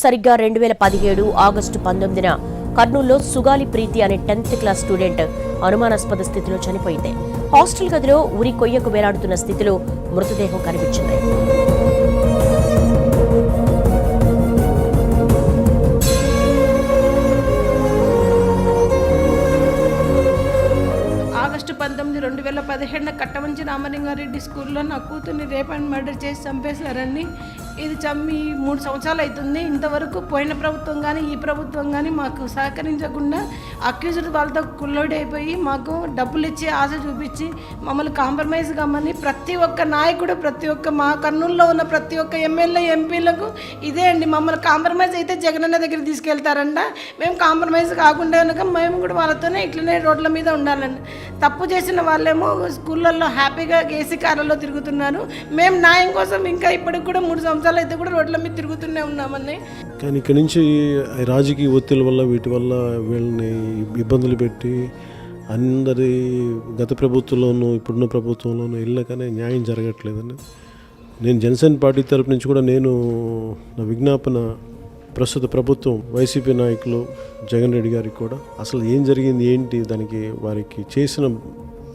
సరిగ్గా 2017 ఆగస్టు 19న కర్నూలులో సుగాలి ప్రీతి అనే 10th క్లాస్ స్టూడెంట్ అనుమానాస్పద స్థితిలో చనిపోయింది. హాస్టల్ గదిలో ఉరి కొయ్యకు వేలాడుతున్న స్థితిలో మృతదేహం కనిపించింది. ఆగస్టు 19, 2017 కట్టమంచి రామలింగారెడ్డి స్కూల్లో నా కూతుర్ని రేప్ అండ్ మర్డర్ చేసి చంపేశారండి. ఇది చంపి 3 సంవత్సరాలు అవుతుంది. ఇంతవరకు పోయిన ప్రభుత్వం కానీ ఈ ప్రభుత్వం కానీ మాకు సహకరించకుండా అక్యూజ్డ్ వాళ్ళతో కుల్లోడైపోయి మాకు డబ్బులు ఇచ్చి ఆశ చూపించి మమ్మల్ని కాంప్రమైజ్ కమ్మని ప్రతి ఒక్క నాయకుడు, ప్రతి ఒక్క మా కర్నూలులో ఉన్న ప్రతి ఒక్క ఎమ్మెల్యే ఎంపీలకు ఇదే అండి. మమ్మల్ని కాంప్రమైజ్ అయితే జగనన్న దగ్గర తీసుకెళ్తారంట. మేము కాంప్రమైజ్ కాకుండా కనుక మేము కూడా వాళ్ళతోనే ఇట్లనే రోడ్ల మీద ఉండాలండి. తప్పు చేసిన వాళ్ళేమో స్కూళ్ళల్లో హ్యాపీగా ఏసీ కార్లలో తిరుగుతున్నారు. మేము న్యాయం కోసం ఇంకా ఇప్పటికి కూడా 3 సంవత్సరాలు అయితే కూడా రోడ్ల మీద తిరుగుతూనే ఉన్నామని. కానీ ఇక్కడి నుంచి రాజకీయ ఒత్తిడి వల్ల వీటి వల్ల వీళ్ళని ఇబ్బందులు పెట్టి అందరి గత ప్రభుత్వంలోనూ ఇప్పుడున్న ప్రభుత్వంలోనూ వెళ్ళకనే న్యాయం జరగట్లేదని నేను జనసేన పార్టీ తరపు నుంచి కూడా నేను నా విజ్ఞాపన ప్రస్తుత ప్రభుత్వం వైసీపీ నాయకులు జగన్ రెడ్డి గారికి కూడా అసలు ఏం జరిగింది ఏంటి దానికి వారికి చేసిన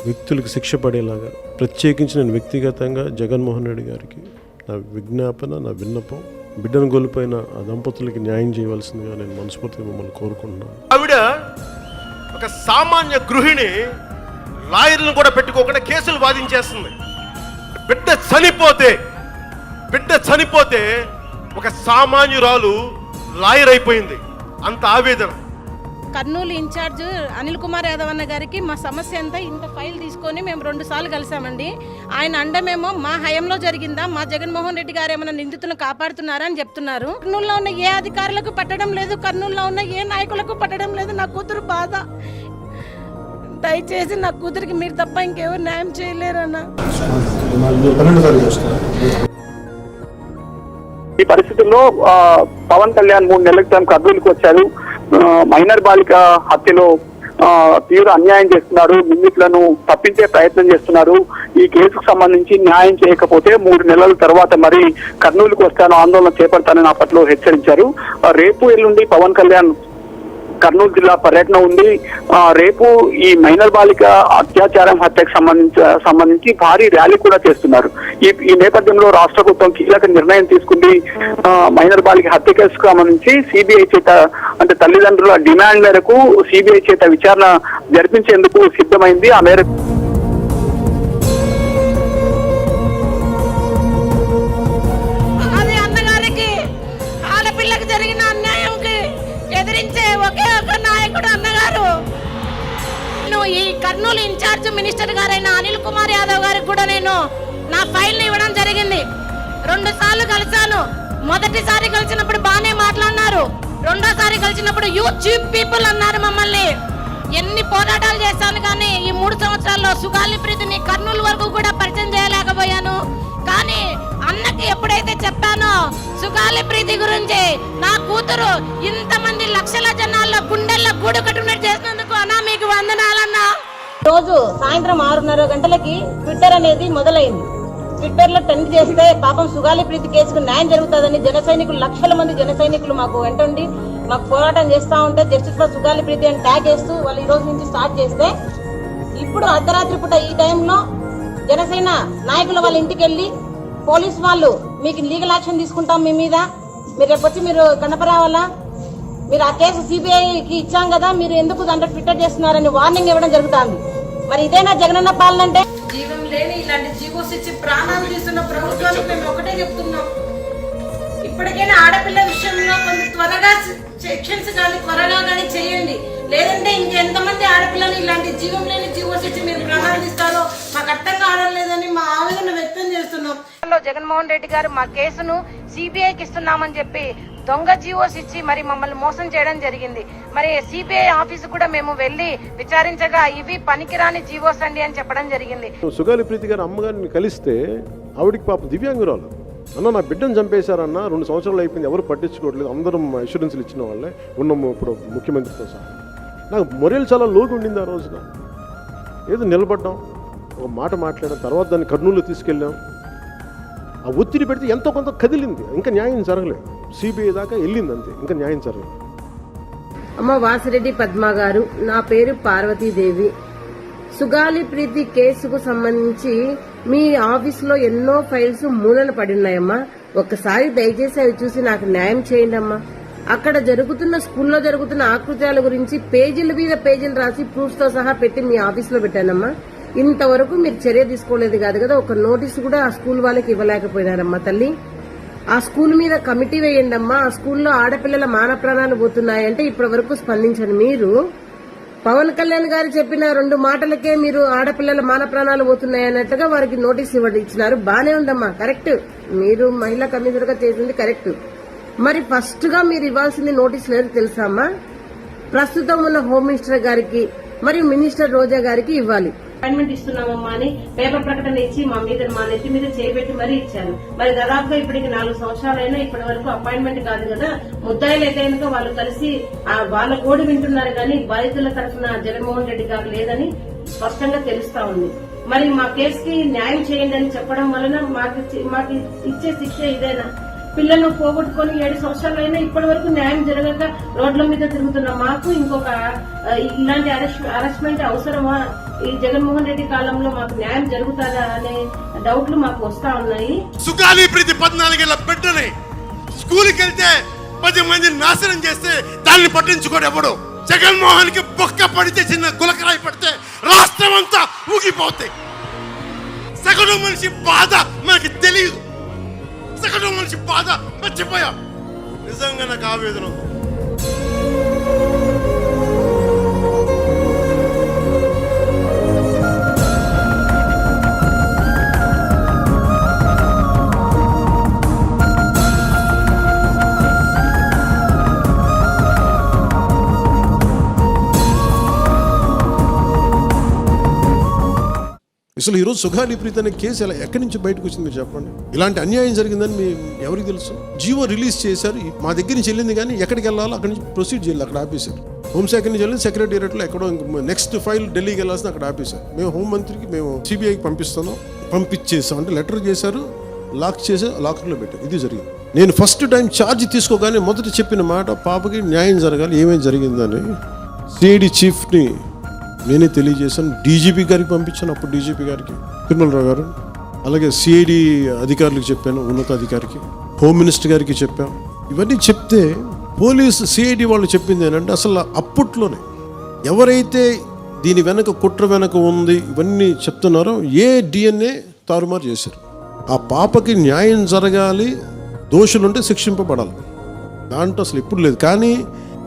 వ్యక్తులకు శిక్ష పడేలాగా ప్రత్యేకించి నేను వ్యక్తిగతంగా జగన్మోహన్ రెడ్డి గారికి నా విజ్ఞాపన, నా విన్నపం, బిడ్డను కోల్పోయిన ఆ దంపతులకి న్యాయం చేయవలసిందిగా నేను మనస్ఫూర్తిగా మిమ్మల్ని కోరుకుంటున్నాను. ఆవిడ ఒక సామాన్య గృహిణి, లాయర్లను కూడా పెట్టుకోకుండా కేసులు వాదించేస్తుంది. బిడ్డ చనిపోతే ఒక సామాన్యురాలు లాయర్ అయిపోయింది. అంత ఆవేదన. కర్నూలు ఇన్ఛార్జ్ అనిల్ కుమార్ యాదవ్ అన్న గారికి మా సమస్య అంతా ఇంత ఫైల్ తీసుకొని మేము 2 సార్లు కలిసామండి. ఆయన అండమేమో మా హయంలో జరిగిందా, మా జగన్మోహన్ రెడ్డి గారు ఏమైనా నిందితులను కాపాడుతున్నారా అని చెప్తున్నారు. కర్నూలులో ఉన్న ఏ అధికారులకు పట్టడం లేదు, కర్నూలులో ఉన్న ఏ నాయకులకు పట్టడం లేదు. నా కూతురు బాధ. దయచేసి నా కూతురికి మీరు తప్ప ఇంకెవరు న్యాయం చేయలేరన్న. ఈ పరిస్థితుల్లో పవన్ కళ్యాణ్ 3 నెలల క్రితం కర్నూలుకు వచ్చారు. మైనర్ బాలిక హత్యలో తీవ్ర అన్యాయం చేస్తున్నారు, నిందితులను తప్పించే ప్రయత్నం చేస్తున్నారు. ఈ కేసుకు సంబంధించి న్యాయం చేయకపోతే 3 నెలల తర్వాత మరి కర్నూలుకు వస్తాను, ఆందోళన చేపడతానని అప్పట్లో హెచ్చరించారు. రేపు ఎల్లుండి పవన్ కళ్యాణ్ కర్నూలు జిల్లా పర్యటన ఉంది. రేపు ఈ మైనర్ బాలిక అత్యాచారం హత్యకు సంబంధించి భారీ ర్యాలీ కూడా చేస్తున్నారు. ఈ నేపథ్యంలో రాష్ట్ర ప్రభుత్వం కీలక నిర్ణయం తీసుకుంది. మైనర్ బాలిక హత్య కేసుకు సంబంధించి సిబిఐ చేత, అంటే తల్లిదండ్రుల డిమాండ్ మేరకు సిబిఐ చేత విచారణ జరిపించేందుకు సిద్ధమైంది. ఆ మేరకు ఈ కర్నూలు ఇన్ఛార్జ్ మినిస్టర్ గారైన అనిల్ కుమార్ యాదవ్ గారికి కూడా నేను నా ఫైల్ ని ఇవ్వడం జరిగింది. 2 సార్లు కలిసాను. మొదటిసారి కలిసినప్పుడు బాగానే మాట్లాడినారు, రెండోసారి కలిసినప్పుడు యూ చీప్ పీపుల్ అన్నారు మమ్మల్ని. ఎన్ని పోరాటాలు చేశాను కానీ ఈ 3 సంవత్సరాల్లో సుగాలి ప్రీతిని కర్నూలు వరకు కూడా పరిచయం చేయలేకపోయాను. కానీ అన్నకి ఎప్పుడైతే చెప్పానో సుగాలి ప్రీతి గురించి, నా కూతురు ఇంతమంది లక్షల జనాల్లో గుండెల్లో గూడు కట్టున్నట్టు చేసినందుకు అన్నా మీకు వందనాలన్నా. రోజు సాయంత్రం 6:30 గంటలకి ట్విట్టర్ అనేది మొదలైంది. ట్విట్టర్ లో ట్రెండ్ చేస్తే పాపం సుగాలి ప్రీతి కేసుకు న్యాయం జరుగుతుందని జన సైనికులు, లక్షల మంది జన సైనికులు మాకు వెంటుండి మాకు పోరాటం చేస్తూ ఉంటే జస్టిస్ ఫర్ సుగాలి ప్రీతి అని ట్యాగ్ చేస్తూ వాళ్ళు ఈ రోజు నుంచి స్టార్ట్ చేస్తే, ఇప్పుడు అర్ధరాత్రి పూట ఈ టైంలో జనసేన నాయకుల వాళ్ళ ఇంటికి వెళ్ళి పోలీసు వాళ్ళు మీకు లీగల్ యాక్షన్ తీసుకుంటాం మీ మీద, మీరు రేపొచ్చి మీరు కనపరావాలా, మీరు ఆ కేసు సిబిఐకి ఇచ్చాం కదా, మీరు ఎందుకు దాంట్లో ట్విట్టర్ చేస్తున్నారని వార్నింగ్ ఇవ్వడం జరుగుతుంది. మరి ఇదేనా జగనన్న పాలన అంటే? జీవం లేని ఇలాంటి జీవోస్ ఇచ్చి ప్రాణాలు తీస్తున్న ప్రభుత్వానికి మేము ఒకటే చెప్తున్నాం, ఇప్పటికైనా ఆడపిల్ల విషయంలో కొంచెం త్వరగా సెక్షన్స్ కానీ త్వరగా కానీ చేయండి. లేదంటే ఇంకెంతమంది ఆడపిల్లలు ఇలాంటి జీవం లేని జీవోస్ ఇచ్చి మీరు ప్రాణాలు తీస్తారో మాకు అర్థం కావడం లేదని మా ఆవేదన వ్యక్తం చేస్తున్నాం. జగన్మోహన్ రెడ్డి గారు మా కేసును సిబిఐకి ఇస్తున్నామని చెప్పి దొంగ జీవోస్ ఇచ్చి మరి మమ్మల్ని మోసం చేయడం జరిగింది. మరి సిబిఐ ఆఫీసు కూడా మేము వెళ్లి విచారించగా ఇవి పనికిరాని జీవోస్ అండి అని చెప్పడం జరిగింది. సుగాలి ప్రీతి గారు అమ్మగారిని కలిస్తే ఆవిడికి పాపం దివ్యాంగురాలు, అన్న నా బిడ్డను చంపేశారన్న, 2 సంవత్సరాలు అయిపోయింది, ఎవరు పట్టించుకోవట్లేదు, అందరం అష్యూరెన్స్లు ఇచ్చిన వాళ్ళే ఉన్నాము ఇప్పుడు ముఖ్యమంత్రితో సహా. నాకు మొరేలు చాలా లోటు ఉండింది ఆ రోజున. ఏదో నిలబడ్డాం, ఒక మాట మాట్లాడాం, తర్వాత దాన్ని కర్నూలు తీసుకెళ్ళాం. ఆ ఒత్తిడి పెడితే ఎంతో కొంత కదిలింది, ఇంకా న్యాయం జరగలేదు. సిబిఐ దాకా వెళ్ళింది అంతే, ఇంకా న్యాయం జరగలేదు. అమ్మ వాసిరెడ్డి పద్మ గారు, నా పేరు పార్వతీదేవి. సుగాలి ప్రీతి కేసుకు సంబంధించి మీ ఆఫీసులో ఎన్నో ఫైల్స్ మూలన పడి ఉన్నాయమ్మా. ఒక్కసారి దయచేసి అవి చూసి నాకు న్యాయం చేయండి అమ్మా. అక్కడ జరుగుతున్న స్కూల్లో జరుగుతున్న ఆకృత్యాల గురించి పేజీల మీద పేజీలు రాసి ప్రూఫ్స్ తో సహా పెట్టి మీ ఆఫీసులో పెట్టానమ్మా. ఇంతవరకు మీరు చర్య తీసుకోలేదు కాదు కదా, ఒక నోటీసు కూడా ఆ స్కూల్ వాళ్ళకి ఇవ్వలేకపోయినారమ్మా తల్లి. ఆ స్కూల్ మీద కమిటీ వేయండి అమ్మా. ఆ స్కూల్లో ఆడపిల్లల మాన ప్రాణాలు పోతున్నాయంటే ఇప్పటి వరకు స్పందించండి. మీరు పవన్ కళ్యాణ్ గారు చెప్పిన 2 మాటలకే మీరు ఆడపిల్లల మాన ప్రాణాలు పోతున్నాయి అన్నట్టుగా వారికి నోటీస్ ఇచ్చినారు. బానే ఉందమ్మా, కరెక్ట్. మీరు మహిళా కమిషనర్ గా చేసింది కరెక్ట్. మరి ఫస్ట్ గా మీరు ఇవ్వాల్సింది నోటీస్ లేదు తెలుసా అమ్మా? ప్రస్తుతం ఉన్న హోమ్ మినిస్టర్ గారికి మరియు మినిస్టర్ రోజా గారికి ఇవ్వాలి. అపాయింట్మెంట్ ఇస్తున్నామమ్మా అని పేపర్ ప్రకటన ఇచ్చి మా నెత్తి మీద చేయబెట్టి మరీ ఇచ్చారు. మరి దాదాపుగా ఇప్పటికి 4 సంవత్సరాలైనా ఇప్పటి వరకు అపాయింట్మెంట్ కాదు కదా. ముద్దాయిలు అయితే కనుక వాళ్ళు కలిసి వాళ్ళ కోడి వింటున్నారు కానీ బాధితుల తరఫున జగన్మోహన్ రెడ్డి గారు లేదని స్పష్టంగా తెలుస్తా ఉంది. మరి మా కేసుకి న్యాయం చేయండి అని చెప్పడం వలన మాకు ఇచ్చే శిక్ష ఇదేనా? పిల్లలను పోగొట్టుకుని 7 సంవత్సరాలైనా ఇప్పటి వరకు న్యాయం జరగక రోడ్ల మీద తిరుగుతున్న మాకు ఇంకొక ఇలాంటి అరెస్ట్మెంట్ అవసరమా? ఈ జగన్మోహన్ రెడ్డి కాలంలో మాకు న్యాయం జరుగుతుందా అనే డౌట్లు మాకు వస్తా ఉన్నాయి. సుగాలి ప్రీతి 14 ఏళ్ల బిడ్డని స్కూల్కి వెళ్తే 10 మందిని నాశనం చేస్తే దాన్ని పట్టించుకోడు ఎవడు. జగన్మోహన్ కి బొక్క పడితే, చిన్న గులకరాయి పడితే రాష్ట్రం అంతా ఊగిపోతాయి. సగటు మనిషి బాధ మనకి తెలియదు. సగటు మనిషి బాధ మర్చిపోయా. నిజంగా నాకు ఆవేదన ఉంది. అసలు ఈరోజు సుగాలి ప్రీతి అనే కేసు ఎలా ఎక్కడి నుంచి బయటకు వచ్చింది మీరు చెప్పండి. ఇలాంటి అన్యాయం జరిగిందని మీ ఎవరికి తెలుసు? జీవో రిలీజ్ చేశారు, మా దగ్గర నుంచి వెళ్ళింది కానీ ఎక్కడికి వెళ్ళాలో అక్కడి నుంచి ప్రొసీడ్ చేయాలి, అక్కడ ఆపేశారు. హోంశాఖ నుంచి వెళ్ళింది సెక్రటేరియట్లో ఎక్కడో నెక్స్ట్ ఫైల్ ఢిల్లీకి వెళ్ళాల్సింది అక్కడ ఆపేశారు. మేము హోంమంత్రికి మేము సిబిఐకి పంపించేసాం అంటే లెటర్ చేశారు, లాక్ చేసి లాకర్లో పెట్టారు. ఇది జరిగింది. నేను ఫస్ట్ టైం ఛార్జ్ తీసుకోగానే మొదట చెప్పిన మాట పాపకి న్యాయం జరగాలి, ఏమేమి జరిగిందని సిఐడి చీఫ్ని నేనే తెలియజేశాను. డీజీపీ గారికి పంపించాను, అప్పుడు డీజీపీ గారికి తిరుమలరావు గారు, అలాగే సిఐడి అధికారులకు చెప్పాను, ఉన్నతాధికారికి, హోమ్ మినిస్టర్ గారికి చెప్పాను. ఇవన్నీ చెప్తే పోలీసు సిఐడి వాళ్ళు చెప్పింది ఏంటంటే అసలు అప్పట్లోనే ఎవరైతే దీని వెనక కుట్ర వెనక ఉంది ఇవన్నీ చెప్తున్నారో ఏ డిఎన్ఏ తారుమారు చేశారు. ఆ పాపకి న్యాయం జరగాలి, దోషులుంటే శిక్షింపబడాలి, దాంట్లో అసలు ఎప్పుడు లేదు. కానీ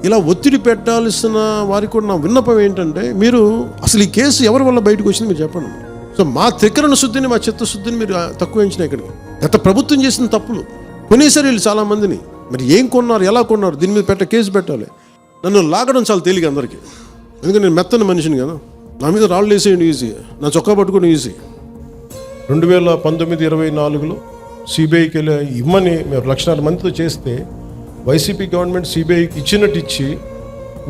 ఇలా ఒత్తిడి పెట్టాల్సిన వారికి కూడా నా విన్నపం ఏంటంటే మీరు అసలు ఈ కేసు ఎవరి వల్ల బయటకు వచ్చింది మీరు చెప్పండి. సో మా త్రికరణ శుద్ధిని, మా చిత్తశుద్ధిని మీరు తక్కువ ఎంచిన ఇక్కడికి. గత ప్రభుత్వం చేసిన తప్పులు కొనేసారు వీళ్ళు చాలామందిని. మరి ఏం కొన్నారు, ఎలా కొన్నారు, దీని మీద కేసు పెట్టాలి. నన్ను లాగడం చాలా తేలిక అందరికీ, ఎందుకంటే నేను మెత్తని మనిషిని కదా. నా మీద రాళ్ళు వేసేయండి ఈజీ, నా చొక్కా పట్టుకుని ఈజీ. 2019-24లో సిబిఐకి వెళ్ళి ఇమ్మని మేము 1,00,000 మందితో చేస్తే వైసీపీ గవర్నమెంట్ సిబిఐకి ఇచ్చినట్టు ఇచ్చి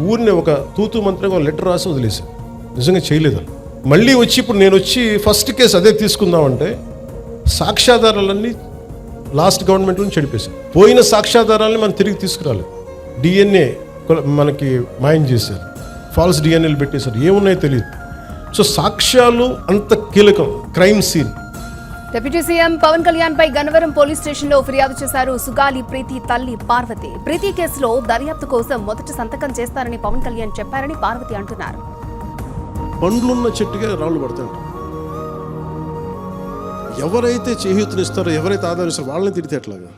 ఊరిని ఒక తూతు మంత్రిగా లెటర్ రాసి వదిలేశారు. నిజంగా చేయలేదు. మళ్ళీ వచ్చి ఇప్పుడు నేను వచ్చి ఫస్ట్ కేసు అదే తీసుకుందామంటే సాక్ష్యాధారాలన్నీ లాస్ట్ గవర్నమెంట్ నుంచి చెడిపేశారు. పోయిన సాక్ష్యాధారాలని మనం తిరిగి తీసుకురాలేదు. డిఎన్ఏ మనకి మాయం చేశారు, ఫాల్స్ డిఎన్ఏలు పెట్టేశారు, ఏమున్నాయో తెలియదు. సో సాక్ష్యాలు అంత కీలకం. Crime scene. Deputy CM Pawan Kalyan పై గన్నవరం పోలీస్ స్టేషన్ లో ఫిర్యాదు చేశారు సుగాలి ప్రీతి తల్లి పార్వతి. ప్రీతి కేసులో దర్యాప్తు కోసం మొదటి సంతకం చేస్తారని పవన్ కళ్యాణ్ చెప్పారని పార్వతి అంటున్నారు. పండ్లున్న చెట్టుగా రాళ్ళు పడతాయి. ఎవరైతే చేయూతనిస్తారో, ఎవరైతే ఆదరిస్తారో వాళ్ళని తిడితే ఎట్లాగా?